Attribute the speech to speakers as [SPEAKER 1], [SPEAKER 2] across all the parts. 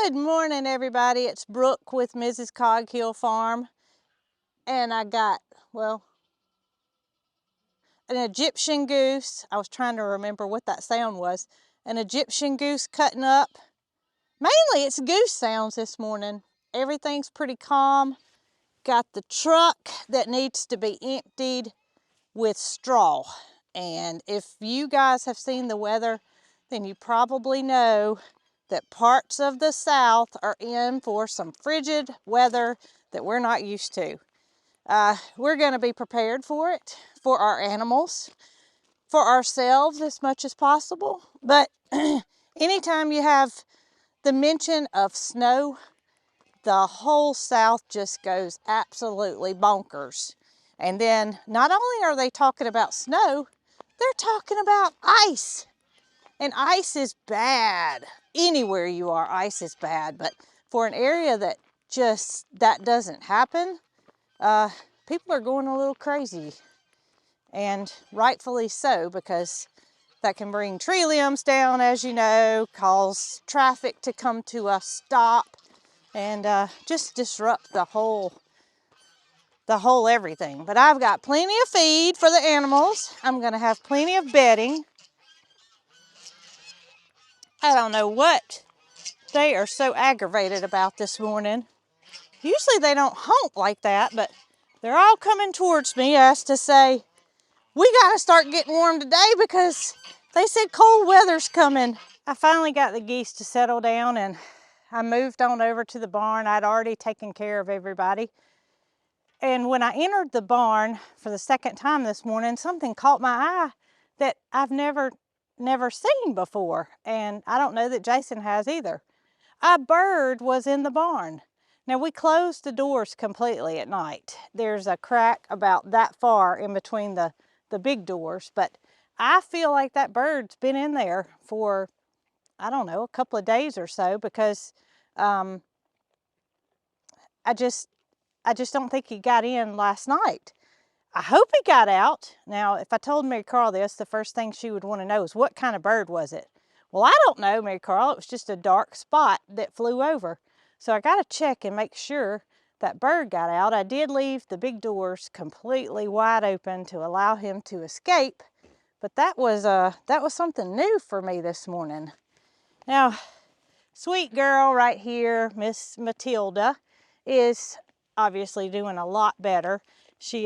[SPEAKER 1] Good morning, everybody. It's Brooke with Mrs. Cog Hill Farm. And I got, well, an Egyptian goose. I was trying to remember what that sound was. An Egyptian goose cutting up. Mainly it's goose sounds this morning. Everything's pretty calm. Got the truck that needs to be emptied with straw. And if you guys have seen the weather, then you probably know that parts of the South are in for some frigid weather that we're not used to. We're going to be prepared for it, for our animals, for ourselves as much as possible. But anytime you have the mention of snow, the whole South just goes absolutely bonkers. And then not only are they talking about snow, they're talking about ice. And ice is bad. Anywhere you are, ice is bad. But for an area that doesn't happen, people are going a little crazy. And rightfully so, because that can bring tree limbs down, as you know, cause traffic to come to a stop, and just disrupt the whole everything. But I've got plenty of feed for the animals. I'm going to have plenty of bedding. I don't know what they are so aggravated about this morning. Usually they don't honk like that, but they're all coming towards me as to say, we got to start getting warm today because they said cold weather's coming. I finally got the geese to settle down and I moved on over to the barn. I'd already taken care of everybody. And when I entered the barn for the second time this morning, something caught my eye that I've never seen before. And I don't know that Jason has either. A bird was in the barn. Now we closed the doors completely at night. There's a crack about that far in between the big doors, but I feel like that bird's been in there for, I don't know, a couple of days or so, because I just don't think he got in last night. I hope he got out. Now, if I told Marycarl this, the first thing she would want to know is what kind of bird was it? Well, I don't know, Marycarl. It was just a dark spot that flew over. So I got to check and make sure that bird got out. I did leave the big doors completely wide open to allow him to escape, but that was something new for me this morning. Now, sweet girl right here, Miss Matilda, is obviously doing a lot better. She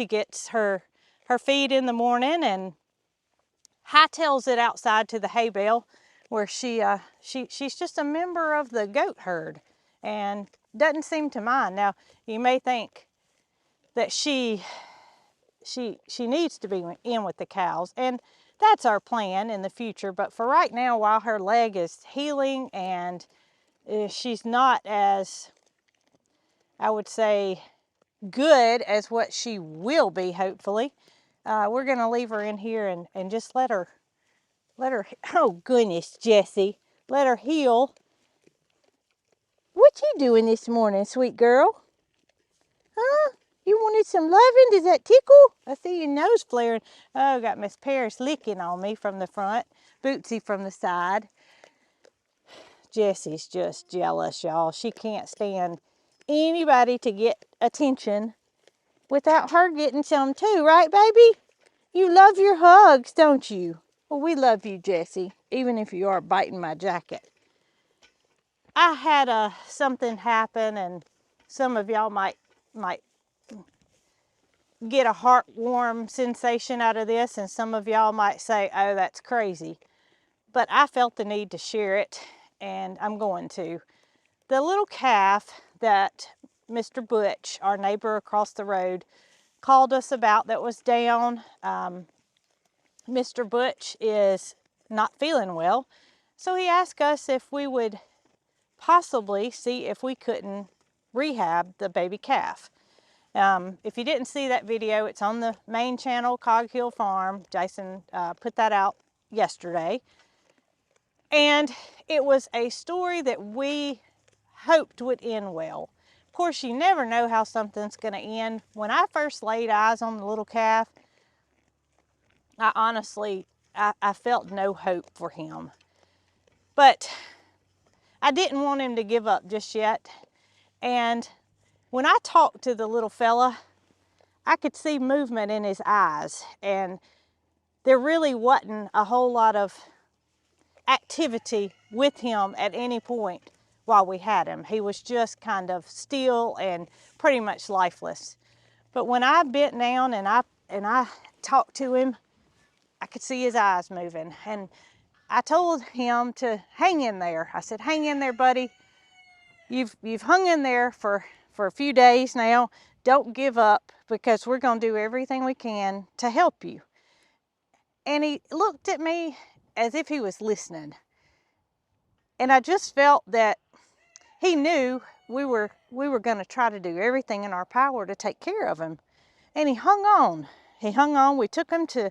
[SPEAKER 1] gets her feed in the morning and hightails it outside to the hay bale, where she's just a member of the goat herd and doesn't seem to mind. Now, you may think that she needs to be in with the cows, and that's our plan in the future. But for right now, while her leg is healing and she's not as, I would say, good as what she will be, hopefully, we're going to leave her in here and just let her, oh goodness, Jessie, let her heal. What you doing this morning, sweet girl? Huh? You wanted some loving? Does that tickle? I see your nose flaring. Oh, got Miss Paris licking on me from the front, Bootsy from the side. Jessie's just jealous, y'all. She can't stand anybody to get attention without her getting some too, right, baby? You love your hugs, don't you? Well, we love you, Jessie, even if you are biting my jacket. I had something happen, and some of y'all might get a heartwarm sensation out of this, and some of y'all might say, oh, that's crazy. But I felt the need to share it, and I'm going to. The little calf that Mr. Butch, our neighbor across the road, called us about that was down, Mr. Butch is not feeling well, so he asked us if we would possibly see if we couldn't rehab the baby calf. If you didn't see that video, it's on the main channel, Cog Hill Farm. Jason put that out yesterday. And it was a story that we hoped would end well. Of course, you never know how something's going to end. When I first laid eyes on the little calf, I honestly, I felt no hope for him. But I didn't want him to give up just yet. And when I talked to the little fella, I could see movement in his eyes, and there really wasn't a whole lot of activity with him at any point while we had him. He was just kind of still and pretty much lifeless. But when I bent down and I talked to him, I could see his eyes moving. And I told him to hang in there. I said, hang in there, buddy. You've hung in there for a few days now. Don't give up, because we're going to do everything we can to help you. And he looked at me as if he was listening. And I just felt that he knew we were going to try to do everything in our power to take care of him. And he hung on. He hung on. We took him to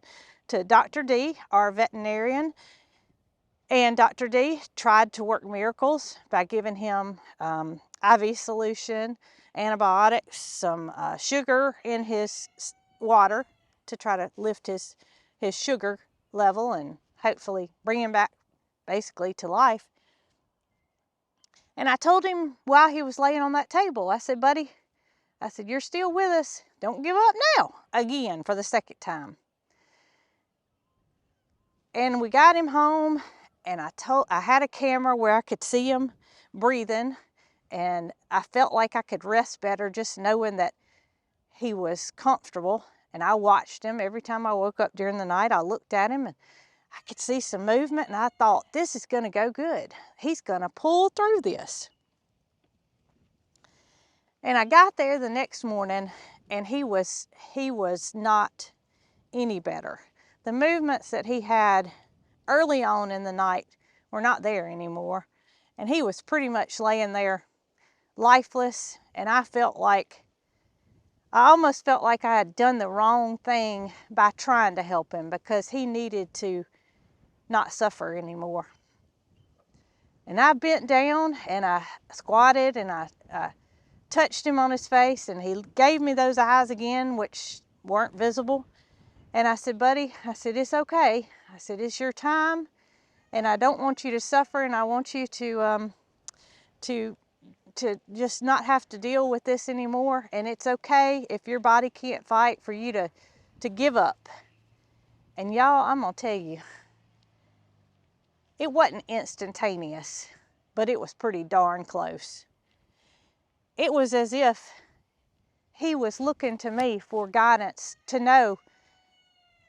[SPEAKER 1] Dr. D, our veterinarian. And Dr. D tried to work miracles by giving him IV solution, antibiotics, some sugar in his water to try to lift his sugar level and hopefully bring him back basically to life. And I told him while he was laying on that table, I said, buddy, I said, you're still with us. Don't give up now, again, for the second time. And we got him home, and I had a camera where I could see him breathing, and I felt like I could rest better just knowing that he was comfortable. And I watched him every time I woke up during the night. I looked at him and I could see some movement, and I thought, this is going to go good. He's going to pull through this. And I got there the next morning, and he was not any better. The movements that he had early on in the night were not there anymore. And he was pretty much laying there lifeless, and I almost felt like I had done the wrong thing by trying to help him, because he needed to not suffer anymore. And I bent down and I squatted and I touched him on his face, and he gave me those eyes again, which weren't visible. And I said, buddy, I said, it's okay. I said, it's your time, and I don't want you to suffer, and I want you to just not have to deal with this anymore. And it's okay if your body can't fight for you to give up. And y'all, I'm gonna tell you, it wasn't instantaneous, but it was pretty darn close. It was as if he was looking to me for guidance to know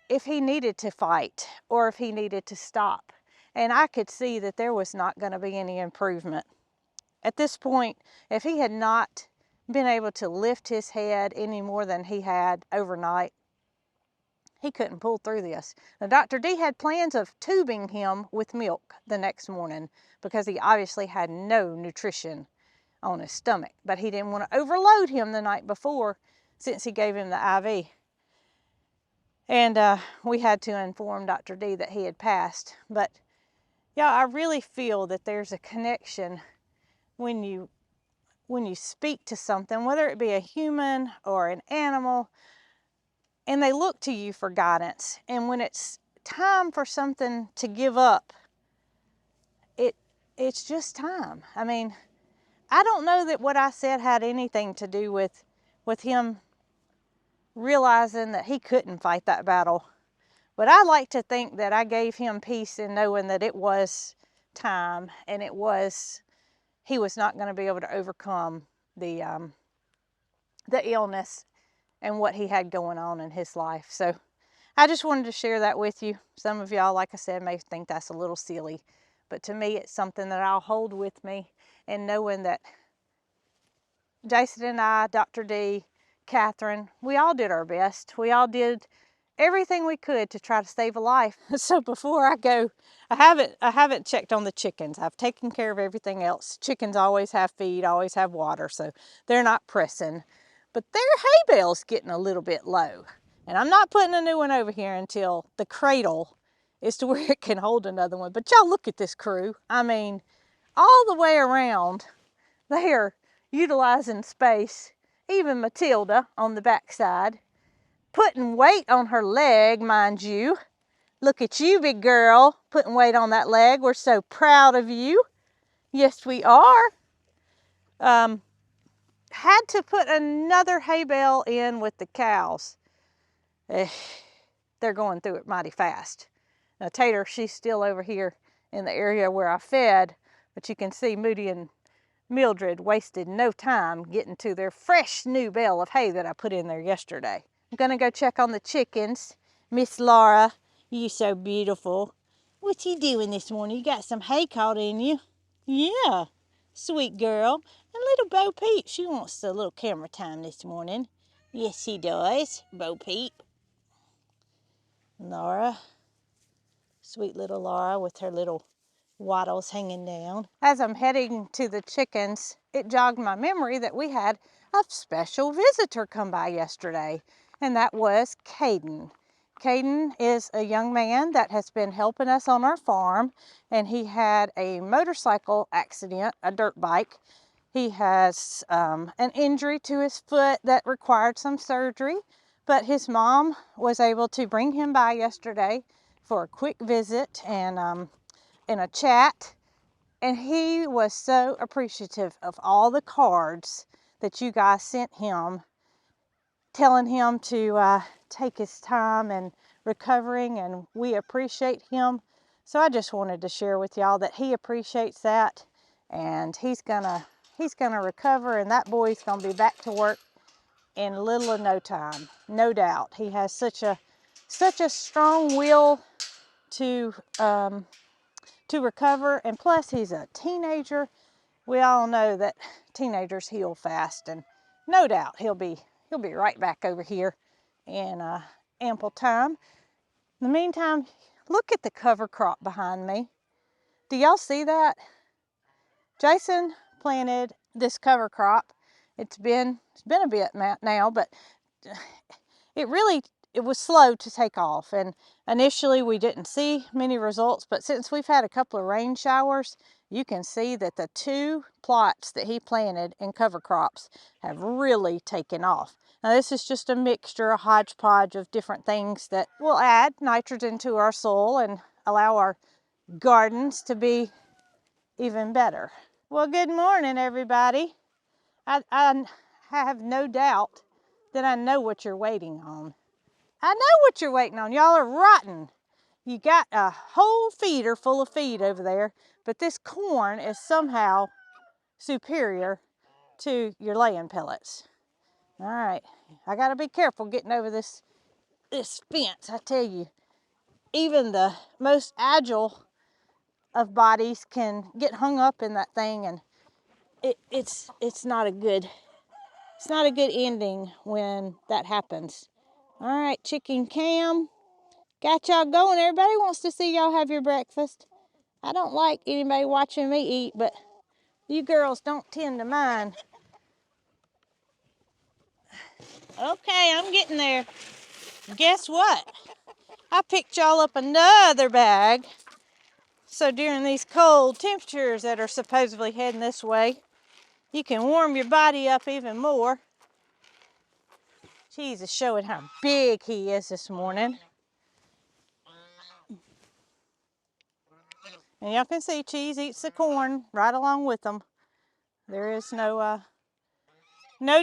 [SPEAKER 1] if he needed to fight or if he needed to stop. And I could see that there was not going to be any improvement. At this point, if he had not been able to lift his head any more than he had overnight, he couldn't pull through this. Now, Dr. D had plans of tubing him with milk the next morning, because he obviously had no nutrition on his stomach, but he didn't want to overload him the night before, since he gave him the IV. And we had to inform Dr. D that he had passed. But yeah, I really feel that there's a connection when you speak to something, whether it be a human or an animal, and they look to you for guidance. And when it's time for something to give up, it's just time. I mean, I don't know that what I said had anything to do with him realizing that he couldn't fight that battle. But I like to think that I gave him peace in knowing that it was time, and he was not going to be able to overcome the illness and what he had going on in his life. So I just wanted to share that with you. Some of y'all, like I said, may think that's a little silly, but to me, it's something that I'll hold with me, and knowing that Jason and I, Dr. D, Catherine, we all did our best. We all did everything we could to try to save a life. So before I go, I haven't checked on the chickens. I've taken care of everything else. Chickens always have feed, always have water, so they're not pressing. But their hay bale's getting a little bit low. And I'm not putting a new one over here until the cradle is to where it can hold another one. But y'all look at this crew. I mean, all the way around, they are utilizing space. Even Matilda on the backside, putting weight on her leg, mind you. Look at you, big girl, putting weight on that leg. We're so proud of you. Yes, we are. Had to put another hay bale in with the cows. They're going through it mighty fast. Now Tater, she's still over here in the area where I fed, but you can see Moody and Mildred wasted no time getting to their fresh new bale of hay that I put in there yesterday. I'm gonna go check on the chickens. Miss Laura, you so beautiful. What you doing this morning? You got some hay caught in you. Yeah, sweet girl. And little Bo Peep, she wants a little camera time this morning. Yes, she does, Bo Peep. Laura, sweet little Laura with her little wattles hanging down. As I'm heading to the chickens, it jogged my memory that we had a special visitor come by yesterday, and that was Caden. Caden is a young man that has been helping us on our farm, and he had a motorcycle accident, a dirt bike. He has an injury to his foot that required some surgery, but his mom was able to bring him by yesterday for a quick visit and a chat, and he was so appreciative of all the cards that you guys sent him, telling him to take his time and recovering, and we appreciate him. So I just wanted to share with y'all that he appreciates that, and he's gonna recover, and that boy's gonna be back to work in little or no time, no doubt. He has such a strong will to recover, and plus he's a teenager. We all know that teenagers heal fast, and no doubt he'll be right back over here in ample time. In the meantime, look at the cover crop behind me. Do y'all see that? Jason planted this cover crop. It's been a bit now, but it was slow to take off, and initially we didn't see many results, but since we've had a couple of rain showers, you can see that the 2 plots that he planted in cover crops have really taken off. Now this is just a mixture, a hodgepodge of different things that will add nitrogen to our soil and allow our gardens to be even better. Well, good morning, everybody. I have no doubt that I know what you're waiting on. I know what you're waiting on. Y'all are rotten. You got a whole feeder full of feed over there, but this corn is somehow superior to your laying pellets. All right, I gotta be careful getting over this fence. I tell you, even the most agile of bodies can get hung up in that thing, and it's not a good ending when that happens. All right, chicken cam. Got y'all going. Everybody wants to see y'all have your breakfast. I don't like anybody watching me eat, but you girls don't tend to mind. Okay, I'm getting there. Guess what? I picked y'all up another bag. So during these cold temperatures that are supposedly heading this way, you can warm your body up even more. Cheese is showing how big he is this morning. And y'all can see Cheese eats the corn right along with them. There is no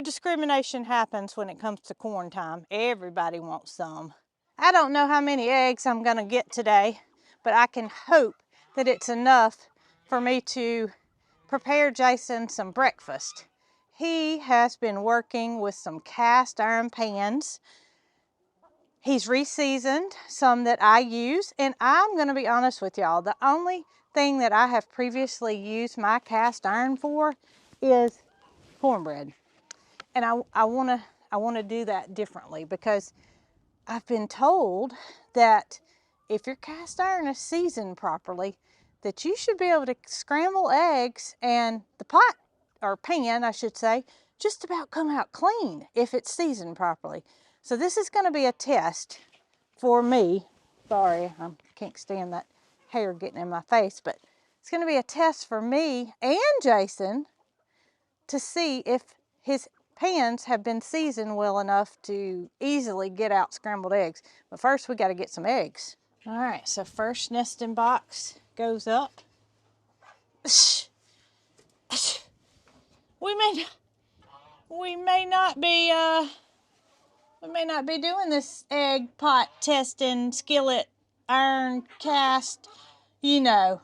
[SPEAKER 1] discrimination happens when it comes to corn time. Everybody wants some. I don't know how many eggs I'm gonna get today, but I can hope that it's enough for me to prepare Jason some breakfast. He has been working with some cast iron pans. He's reseasoned some that I use, and I'm gonna be honest with y'all, the only thing that I have previously used my cast iron for is cornbread. And I wanna do that differently, because I've been told that if your cast iron is seasoned properly, that you should be able to scramble eggs and the pot, or pan I should say, just about come out clean if it's seasoned properly. So this is gonna be a test for me. Sorry, I can't stand that hair getting in my face, but it's gonna be a test for me and Jason to see if his pans have been seasoned well enough to easily get out scrambled eggs. But first we gotta get some eggs. All right, so first nesting box goes up. we may not be doing this egg pot testing, skillet, iron cast, you know.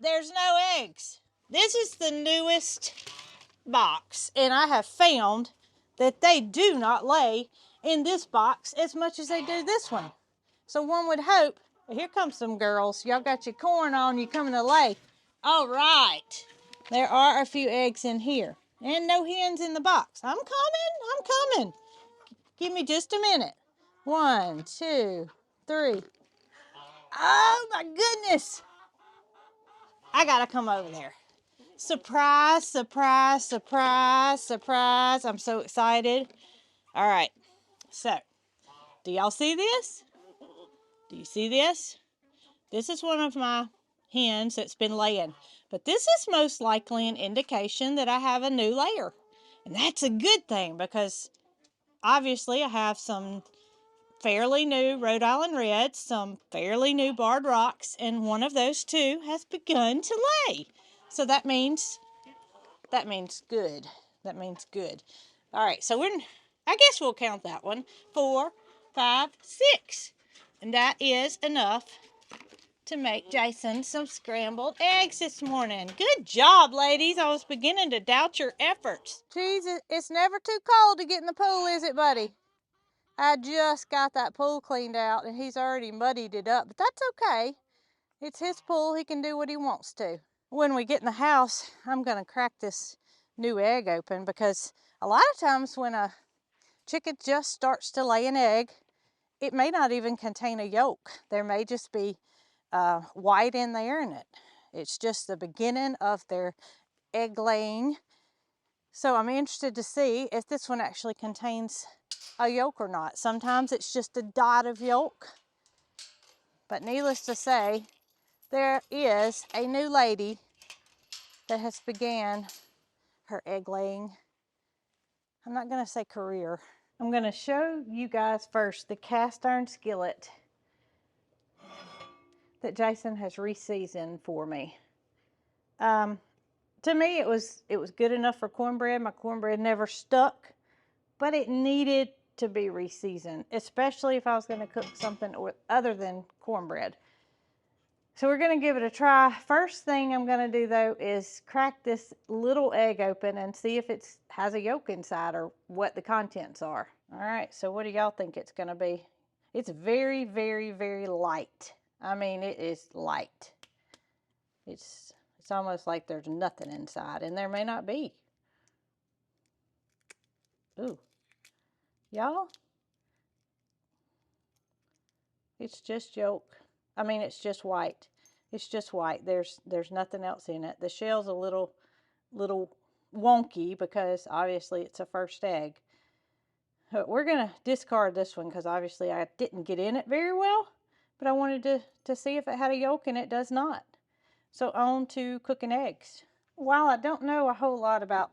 [SPEAKER 1] There's no eggs. This is the newest box, and I have found that they do not lay in this box as much as they do this one. So one would hope, here comes some girls. Y'all got your corn on, you coming to lay. All right. There are a few eggs in here and no hens in the box. I'm coming. Give me just a minute. 1, 2, 3. Oh my goodness. I gotta come over there. Surprise, surprise, surprise, surprise. I'm so excited. All right, so do y'all see this? Do you see this? This is one of my hens that's been laying, but this is most likely an indication that I have a new layer. And that's a good thing because obviously I have some fairly new Rhode Island Reds, some fairly new Barred Rocks, and one of those two has begun to lay. So that means good. That means good. All right, so I guess we'll count that one. 4, 5, 6. And that is enough to make Jason some scrambled eggs this morning. Good job, ladies. I was beginning to doubt your efforts. Geez, it's never too cold to get in the pool, is it, buddy? I just got that pool cleaned out and he's already muddied it up, but that's okay. It's his pool. He can do what he wants to. When we get in the house, I'm going to crack this new egg open because a lot of times when a chicken just starts to lay an egg, it may not even contain a yolk. There may just be white in there in it. It's just the beginning of their egg laying. So I'm interested to see if this one actually contains a yolk or not. Sometimes it's just a dot of yolk. But needless to say, there is a new lady that has began her egg laying. I'm not going to say career. I'm going to show you guys first the cast iron skillet that Jason has re-seasoned for me. To me, it was good enough for cornbread. My cornbread never stuck, but it needed to be re-seasoned, especially if I was going to cook something other than cornbread. So we're going to give it a try. First thing I'm going to do though is crack this little egg open and see if it has a yolk inside or what the contents are. All right, so what do y'all think it's going to be? It's very, very, very light. I mean, it is light. It's almost like there's nothing inside, and there may not be. Ooh, y'all, it's just yolk. I mean, it's just white. It's just white. There's nothing else in it. The shell's a little wonky because obviously it's a first egg. But we're gonna discard this one because obviously I didn't get in it very well, but I wanted to see if it had a yolk, and it does not. So on to cooking eggs. While I don't know a whole lot about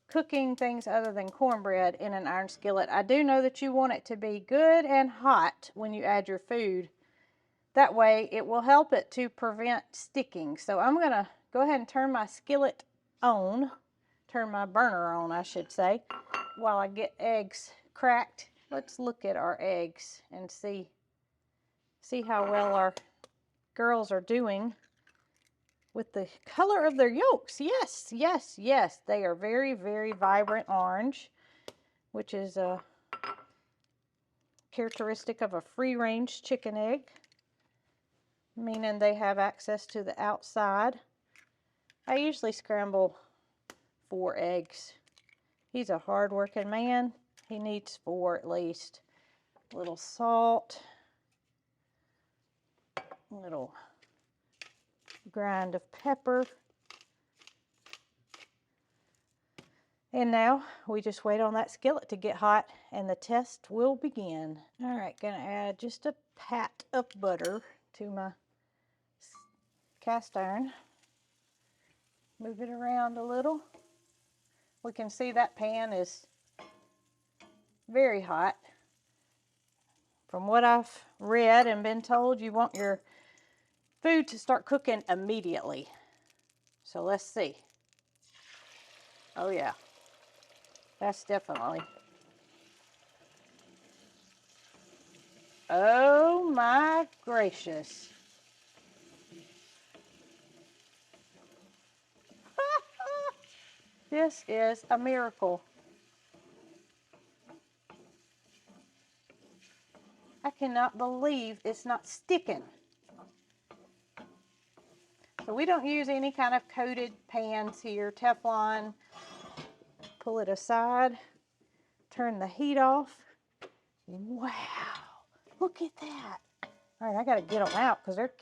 [SPEAKER 1] cooking things other than cornbread in an iron skillet, I do know that you want it to be good and hot when you add your food. That way it will help it to prevent sticking. So I'm gonna go ahead and turn my skillet on, turn my burner on, I should say, while I get eggs cracked. Let's look at our eggs and see how well our girls are doing with the color of their yolks. Yes, yes, yes. They are very, very vibrant orange, which is a characteristic of a free-range chicken egg, meaning they have access to the outside. I usually scramble 4 eggs. He's a hard-working man. He needs 4 at least. A little salt, a little grind of pepper. And now we just wait on that skillet to get hot and the test will begin. All right, gonna add just a pat of butter to my cast iron. Move it around a little. We can see that pan is very hot. From what I've read and been told, you want your food to start cooking immediately. So let's see. Oh yeah, that's definitely. Oh my gracious. This is a miracle. I cannot believe it's not sticking. So we don't use any kind of coated pans here. Teflon. Pull it aside. Turn the heat off. Wow. Look at that. All right, I got to get them out because they're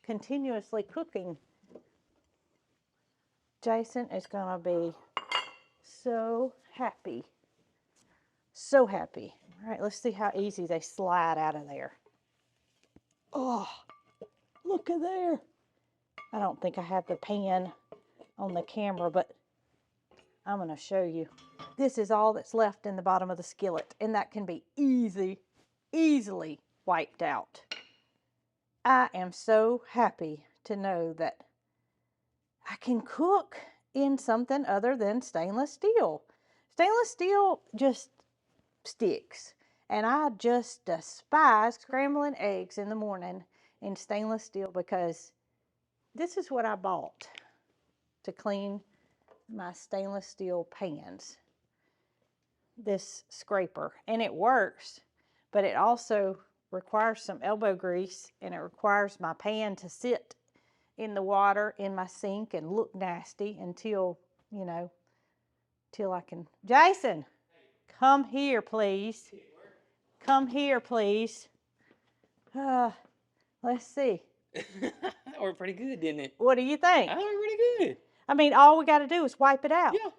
[SPEAKER 1] continuously cooking. Jason is going to be so happy. So happy. All right, let's see how easy they slide out of there. Oh, look at there. I don't think I have the pan on the camera, but I'm going to show you. This is all that's left in the bottom of the skillet, and that can be easily wiped out. I am so happy to know that I can cook in something other than stainless steel. Stainless steel just sticks, and I just despise scrambling eggs in the morning in stainless steel because this is what I bought to clean my stainless steel pans. This scraper, and it works, but it also requires some elbow grease, and it requires my pan to sit in the water in my sink and look nasty until, you know, till I can. Jason, come here, please. Come here, please. Let's see.
[SPEAKER 2] That worked pretty good, didn't it?
[SPEAKER 1] What do you think?
[SPEAKER 2] That worked pretty good.
[SPEAKER 1] I mean, all we got to do is wipe it out.
[SPEAKER 2] Yeah.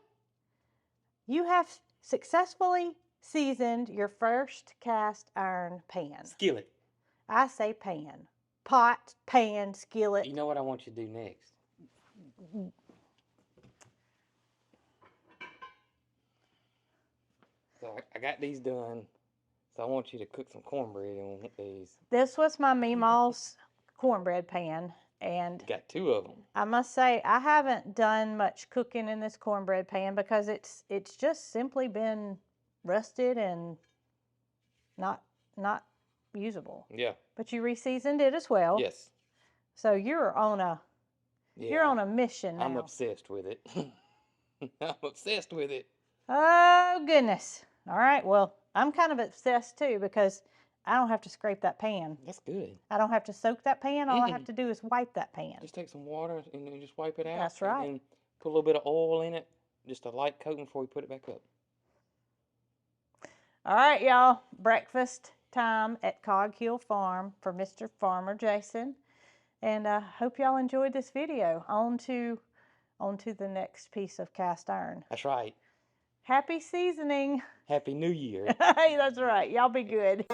[SPEAKER 1] You have successfully seasoned your first cast iron pan.
[SPEAKER 2] Skillet.
[SPEAKER 1] I say pan. Pot, pan, skillet.
[SPEAKER 2] You know what I want you to do next? So I got these done. So I want you to cook some cornbread on these.
[SPEAKER 1] This was my Meemaw's cornbread pan, and
[SPEAKER 2] You got 2 of them.
[SPEAKER 1] I must say I haven't done much cooking in this cornbread pan because it's just simply been rusted and not usable.
[SPEAKER 2] Yeah.
[SPEAKER 1] But you reseasoned it as well.
[SPEAKER 2] Yes.
[SPEAKER 1] So you're on a mission now.
[SPEAKER 2] I'm obsessed with it. I'm obsessed with it.
[SPEAKER 1] Oh goodness. All right. Well, I'm kind of obsessed too because I don't have to scrape that pan.
[SPEAKER 2] That's good.
[SPEAKER 1] I don't have to soak that pan. All I have to do is wipe that pan.
[SPEAKER 2] Just take some water and then just wipe it out.
[SPEAKER 1] That's right.
[SPEAKER 2] And then put a little bit of oil in it, just a light coating before we put it back up.
[SPEAKER 1] All right, y'all. Breakfast time at Cog Hill Farm for Mr. Farmer Jason. And I hope y'all enjoyed this video. On to the next piece of cast iron.
[SPEAKER 2] That's right.
[SPEAKER 1] Happy seasoning.
[SPEAKER 2] Happy New Year.
[SPEAKER 1] Hey, that's right. Y'all be good.